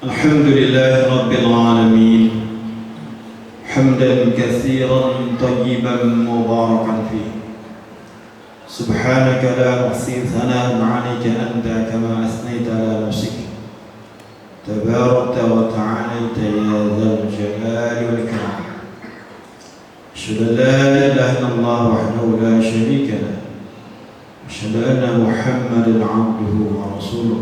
الحمد لله رب العالمين حمدا كثيرا طيبا مباركا فيه سبحانك لا نحصي ثناء عليك أنت كما أثنيت على نفسك تباركت وتعاليت يا ذا الجلال والإكرام أشهد أن لا إله إلا الله وحده لا شريك له أشهد أن محمدا عبده ورسوله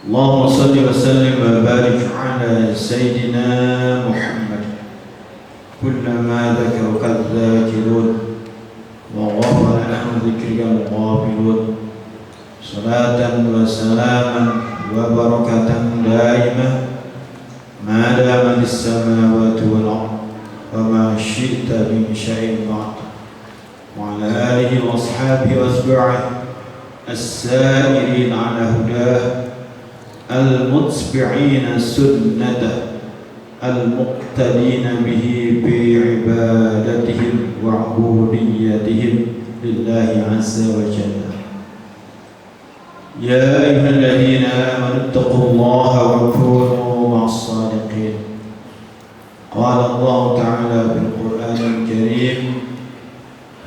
اللهم صل وسلم وبارك على سيدنا محمد كلما ذكرك الذاكرون وغفر عن ذكرك الغافلون صلاة وسلاما وبركة دائمة ما دامت السماوات والأرض وما شئت من شيء بعد وعلى آله وأصحابه وأتباعه السائرين على هداه المتبعين سنته المقتدين به بعبادتهم وعبوديتهم لله عز وجل يا أيها الذين آمنوا اتقوا الله وكونوا مع الصادقين قال الله تعالى في القرآن الكريم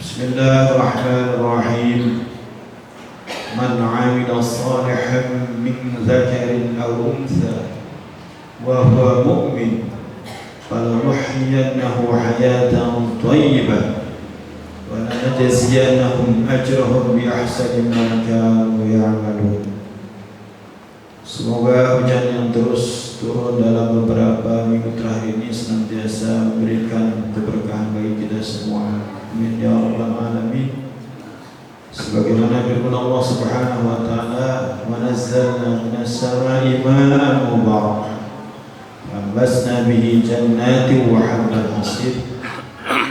بسم الله الرحمن الرحيم من عمل صالحا من ذكر أو أنثى وهو مؤمن فلنحيينه حياة طيبة ولنجزينهم أجرهم بأحسن ما كانوا يعملون. Semoga hujan yang terus turun dalam beberapa minggu terakhir ini senantiasa memberikan keberkahan bagi kita semua. Amin ya rabbal alamin. Sebagaimana firman Allah Subhanahu wa taala, "Wa nazzalna minas samaa'i maa'an mubarakan, fambasna bihi jannatin wa habbal hasib."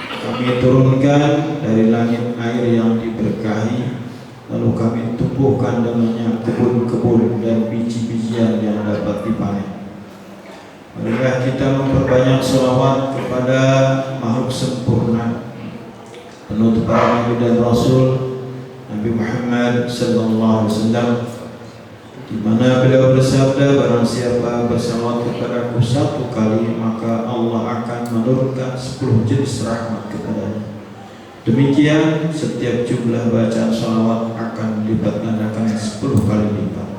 Kami turunkan dari langit air yang diberkahi, lalu kami tumbuhkan dalamnya kebun-kebun dan biji-bijian yang dapat dipanen. Marilah kita memperbanyak sholawat kepada makhluk sempurna, penutup para nabi dan rasul, Nabi Muhammad sallallahu alaihi wasallam, di mana beliau bersabda, barang siapa bersalawat kepadaku satu kali maka Allah akan menurunkan 10 jenis rahmat kepadanya. Demikian setiap jumlah bacaan salawat akan dilipat gandakan 10 kali lipat.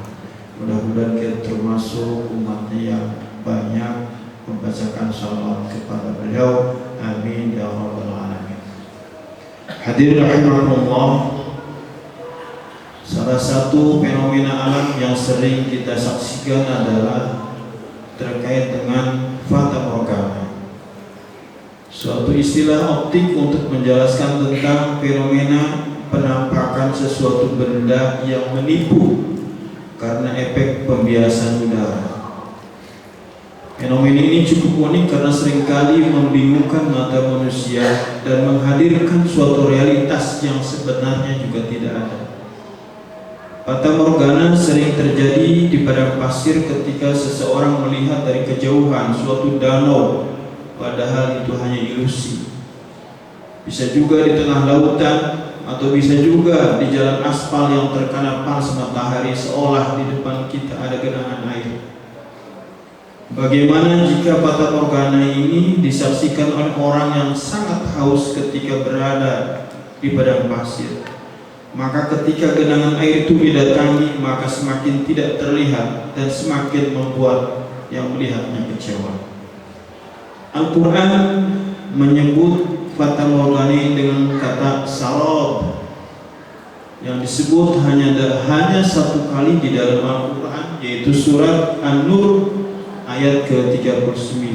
Mudah-mudahan kita termasuk umatnya yang banyak membacakan salawat kepada beliau. Amin ya rabbal alamin. Hadirin rahimakumullah, salah satu fenomena alam yang sering kita saksikan adalah terkait dengan fata morgana, suatu istilah optik untuk menjelaskan tentang fenomena penampakan sesuatu benda yang menipu karena efek pembiasan udara. Fenomena ini cukup unik karena seringkali membingungkan mata manusia dan menghadirkan suatu realitas yang sebenarnya juga tidak ada. Fata morgana sering terjadi di padang pasir ketika seseorang melihat dari kejauhan suatu danau, padahal itu hanya ilusi. Bisa juga di tengah lautan, atau bisa juga di jalan aspal yang terkena panas matahari seolah di depan kita ada genangan air. Bagaimana jika fata morgana ini disaksikan oleh orang yang sangat haus ketika berada di padang pasir? Maka ketika genangan air itu didatangi, maka semakin tidak terlihat dan semakin membuat yang melihatnya kecewa. Al-Quran menyebut fata morgana dengan kata sarab, yang disebut hanya satu kali di dalam Al-Quran, yaitu surat An-Nur ayat ke-39,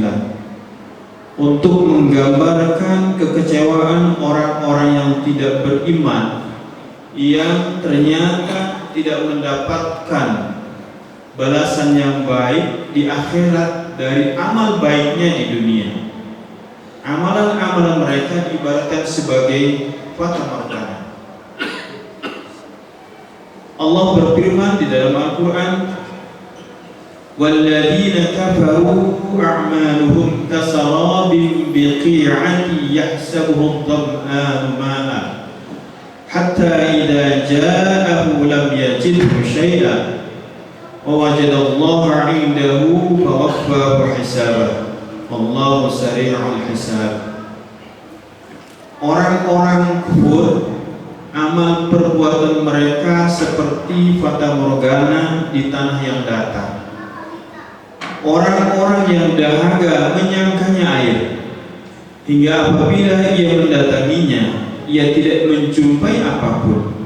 untuk menggambarkan kekecewaan orang-orang yang tidak beriman, yang ternyata tidak mendapatkan balasan yang baik di akhirat dari amal baiknya di dunia. Amalan-amalan mereka diibaratkan sebagai fata morgana. Allah berfirman di dalam Al-Quran, "Walladzina kafaru a'maluhum kasarabin biqi'ati yahsabuhu adh-dham'anu ma'an hatta idza ja'ahu lam yajidhu syai'an wa wajadallaha 'indahu fawaffahu hisabah wallahu sari'ul hisab. Orang-orang kufur, amal perbuatan mereka seperti fata morgana di tanah yang datar. Orang-orang yang dahaga menyangkanya air, hingga apabila ia mendatanginya, ia tidak menjumpai apapun.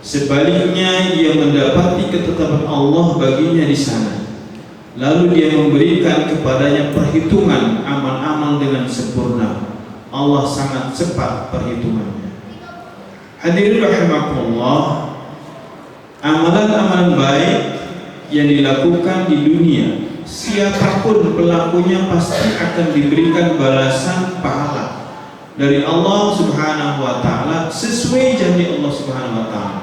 Sebaliknya, ia mendapati ketetapan Allah baginya di sana. Lalu dia memberikan kepadanya perhitungan amal-amal dengan sempurna. Allah sangat cepat perhitungannya. Hadirin rahimakumullah, amalan-amalan baik yang dilakukan di dunia, siapapun pelakunya pasti akan diberikan balasan pahala dari Allah Subhanahu wa taala sesuai janji Allah Subhanahu wa taala.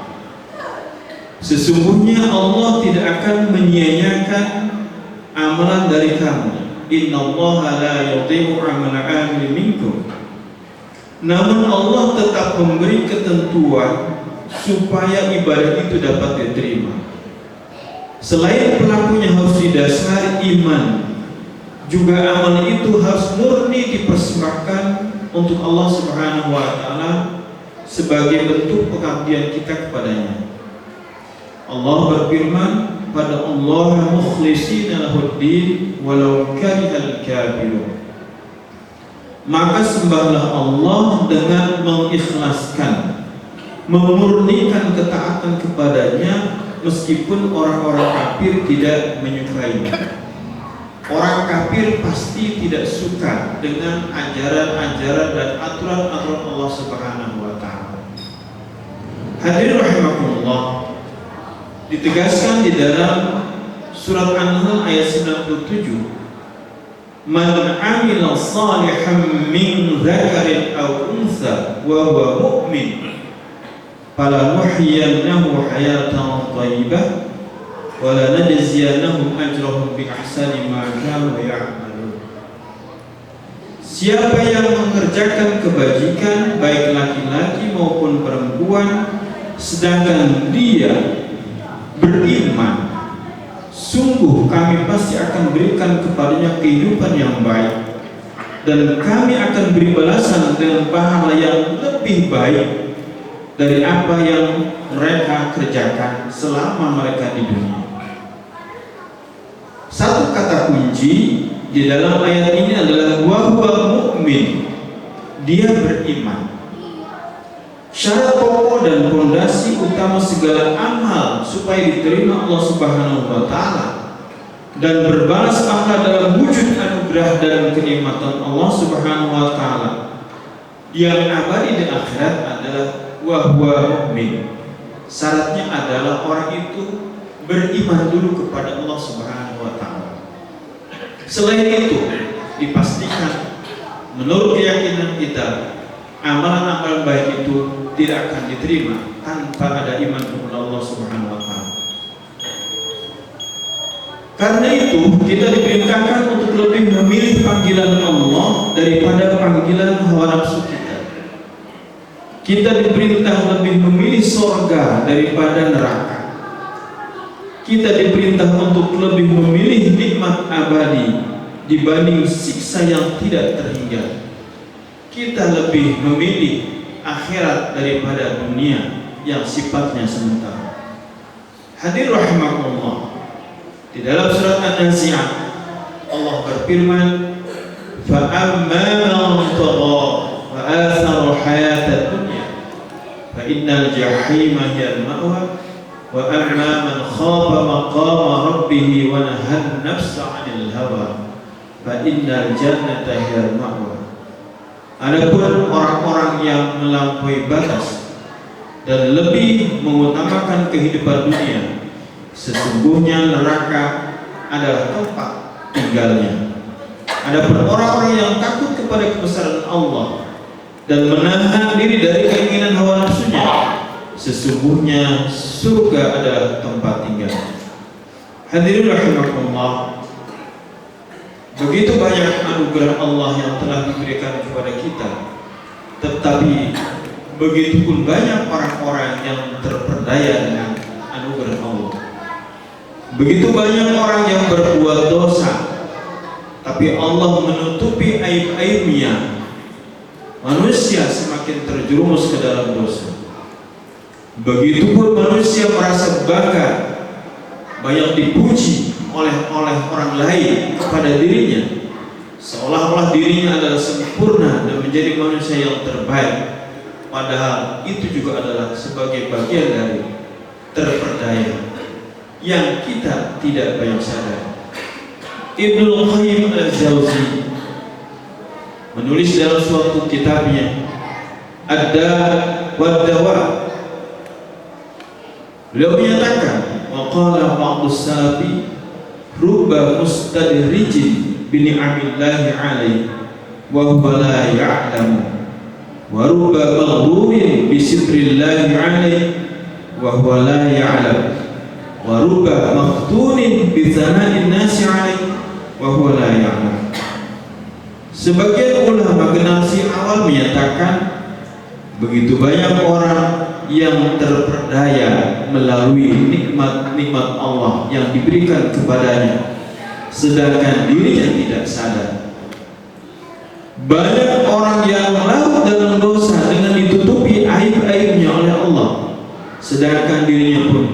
Sesungguhnya Allah tidak akan menyia-nyiakan amalan dari kamu. Innallaha la yudhi'u 'amala 'amilin minkum. Namun Allah tetap memberi ketentuan supaya ibadah itu dapat diterima. Selain pelakunya harus didasari iman, juga amal itu harus murni dipersembahkan untuk Allah Subhanahu wa taala sebagai bentuk pengabdian kita kepadanya. Allah berfirman, pada Allah mukhlishina lahuddin walau karihal kafirun. Maka sembahlah Allah dengan mengikhlaskan, memurnikan ketaatan kepadanya meskipun orang-orang kafir tidak menyukainya. Orang kafir pasti tidak suka dengan ajaran-ajaran dan aturan-aturan Allah Subhanahu wa taala. Hadirin rahimakumullah, ditegaskan di dalam surat An-Nahl ayat 97, man amila salihan min dzakarin aw unsa wa huwa mu'min falanuhyiyannahu hayatan thayyibah wa lanajziyannahum ajrahum bi ahsani ma kanu ya'malun. Siapa yang mengerjakan kebajikan baik laki-laki maupun perempuan sedangkan dia beriman, sungguh kami pasti akan berikan kepadanya kehidupan yang baik, dan kami akan beri balasan dengan pahala yang lebih baik dari apa yang mereka kerjakan selama mereka di dunia. Satu kata kunci di dalam ayat ini adalah wa huwa mu'min, dia beriman. Syarat pokok dan fondasi utama segala amal supaya diterima Allah Subhanahu wa taala dan berbalas pahala dalam wujud anugerah dan kenikmatan Allah Subhanahu wa taala yang abadi di akhirat adalah wa huwa mu'min. Syaratnya adalah orang itu beriman dulu kepada Allah Subhanahu wa taala. Selain itu, dipastikan menurut keyakinan kita, amalan-amalan baik itu tidak akan diterima tanpa ada iman kepada Allah Subhanahu wa taala. Karena itu, kita diperintahkan untuk lebih memilih panggilan Allah daripada panggilan hawa nafsu kita. Kita diperintah lebih memilih surga daripada neraka. Kita diperintah untuk lebih memilih nikmat abadi dibanding siksa yang tidak terhingga. Kita lebih memilih akhirat daripada dunia yang sifatnya sementara. Hadir rahimakumullah, di dalam surat An-Nazi'ah Allah berfirman, fa amma man tagha wa athara hayatad dunya fa innal jahima hiyal ma'wa wa amma man khafa maqama rabbih wa nahan nafsa 'anil hawa fa innal jannata hiyal ma'wa. Adapun orang-orang yang melampaui batas dan lebih mengutamakan kehidupan dunia, sesungguhnya neraka adalah tempat tinggalnya. Adapun orang-orang yang takut kepada kebesaran Allah dan menahan diri dari keinginan hawa nafsunya, sesungguhnya surga adalah tempat tinggalnya. Hadirin rahimakumullah, begitu banyak anugerah Allah yang telah diberikan kepada kita, tetapi begitu pun banyak orang-orang yang terperdaya dengan anugerah Allah. Begitu banyak orang yang berbuat dosa, tapi Allah menutupi aib-aibnya. Manusia semakin terjerumus ke dalam dosa. Begitupun manusia merasa bangga, banyak dipuji oleh orang lain kepada dirinya, seolah-olah dirinya adalah sempurna dan menjadi manusia yang terbaik. Padahal itu juga adalah sebagai bagian dari terperdaya yang kita tidak banyak sadar. Ibnu Qayyim al-Jauzi menulis dalam suatu kitabnya Ad-Da' wad-Dawa. Beliau menyatakan, wa qala ba'dus salafi rubba mustadrijin bi ni'amillahi 'alaihi wa huwa la ya'lamu wa rubba maghrurin bi sitrillahi 'alaihi wa huwa la ya'lam wa rubba maftunin bi zana'in nasi 'alaihi wa huwa la ya'lam. Sebagian ulama generasi awal menyatakan begitu banyak orang yang terperdaya melalui nikmat-nikmat Allah yang diberikan kepadanya, sedangkan dirinya tidak sadar. Banyak orang yang larut dalam dosa dengan ditutupi aib-aibnya oleh Allah, sedangkan dirinya pun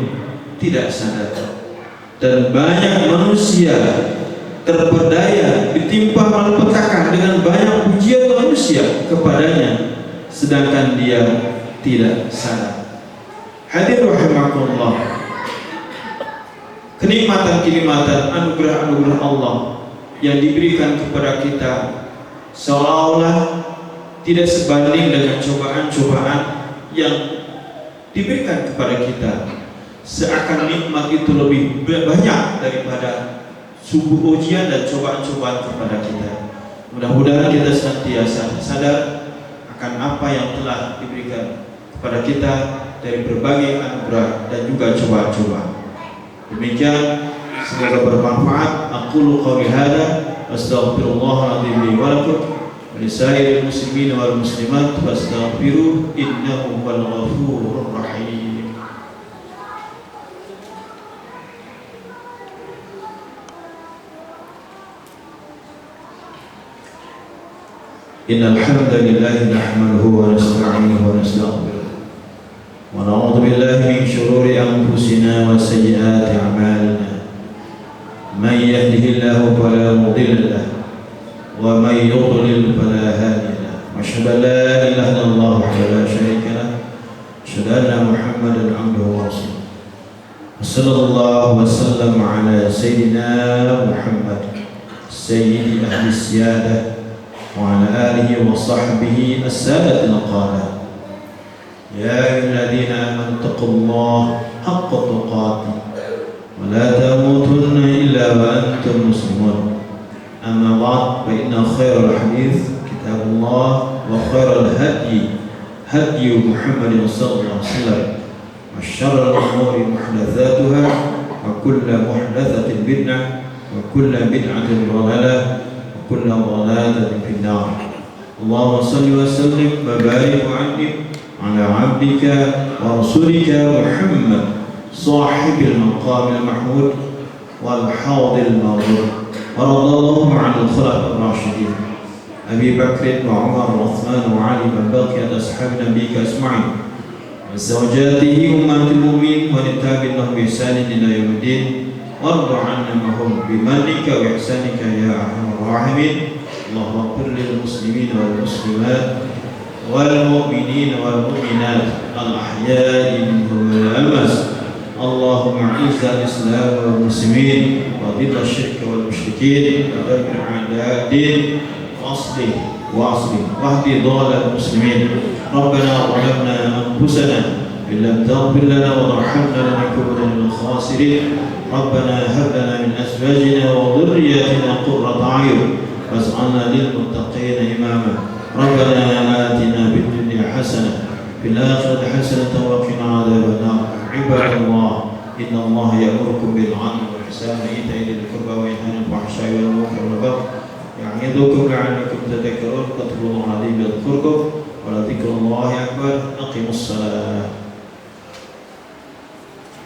tidak sadar. Dan banyak manusia terperdaya ditimpa malapetaka dengan banyak pujian manusia kepadanya, sedangkan dia tidak sadar. Hadir rahimakumullah, kenikmatan-kenikmatan, anugerah-anugerah Allah yang diberikan kepada kita seolah-olah tidak sebanding dengan cobaan-cobaan yang diberikan kepada kita. Seakan nikmat itu lebih banyak daripada subuh ujian dan cobaan-cobaan kepada kita. Mudah-mudahan kita senantiasa sadar akan apa yang telah diberikan kepada kita dari berbagai anugerah dan juga cobaan-cobaan. Demikian, semoga bermanfaat. Aqulu qouli hadza astaghfirullahaladzim li wa lakum wa lisairil muslimin wal muslimat fastaghfiruhu innahu huwal ghafurur rahim. Innal hamdalillah nahmaduhu wa nasta'inuhu wa nastaghfiruh wa na'udzu billahi min shururi anfusina wa sayyiati a'malina. Man yahdihillahu fala mudilla lahu wa man yudlil fala hadiya lahu. Wa asyhadu an la ilaha illallah wahdahu la syarika lahu wa asyhadu anna Muhammadan 'abduhu wa rasuluh. Sallallahu wa sallam ala sayyidina Muhammad sayyidi ahli siyadah وعلى آله وصحبه السادة القادة. يا أيها الذين آمنوا اتقوا الله حق تقاته ولا تموتن إلا وأنتم مسلمون. أما بعد، فإن خير الحديث كتاب الله وخير الهدي هدي محمد صلى الله عليه وسلم وشر الأمور محدثاتها وكل محدثة بدعة وكل بدعة ضلالة وكل ضلالة في النار. اللهم صل وسلم وبارك وعنهم على عبدك ورسولك محمد صاحب المقام المحمود والحوض المورود. ورضي الله عن الخلفاء الراشدين أبي بكر وعمر وعثمان وعلي من بقي أصحاب نبيك أجمعين وزوجاته أمهات المؤمنين ونتابع لهم بإحسان إلى يوم الدين. وارض عنا معهم بمنك وإحسانك يا أرحم الراحمين. اللهم اغفر للمسلمين والمسلمات والمؤمنين والمؤمنات الأحياء منهم والأموات. اللهم أعز الإسلام والمسلمين وأذل الشرك والمشركين ودمر أعداء الدين وأصلح واهد ضال المسلمين. ربنا ظلمنا أنفسنا إن لم تغفر لنا وترحمنا لنكونن من الخاسرين. ربنا هب لنا من أزواجنا وذرياتنا قرة أعين واجعلنا للمتقين إماما. ربنا آتنا في الدنيا حسنة في الآخرة حسنة وقنا عذاب النار. عباد الله، إن الله يأمركم بالعدل والإحسان وإيتاء ذي القربى وينهى عن الفحشاء والمنكر والبغي يعظكم لعلكم تذكرون. فاذكروا الله العظيم يذكركم ولذكر الله أكبر. أقيموا الصلاة.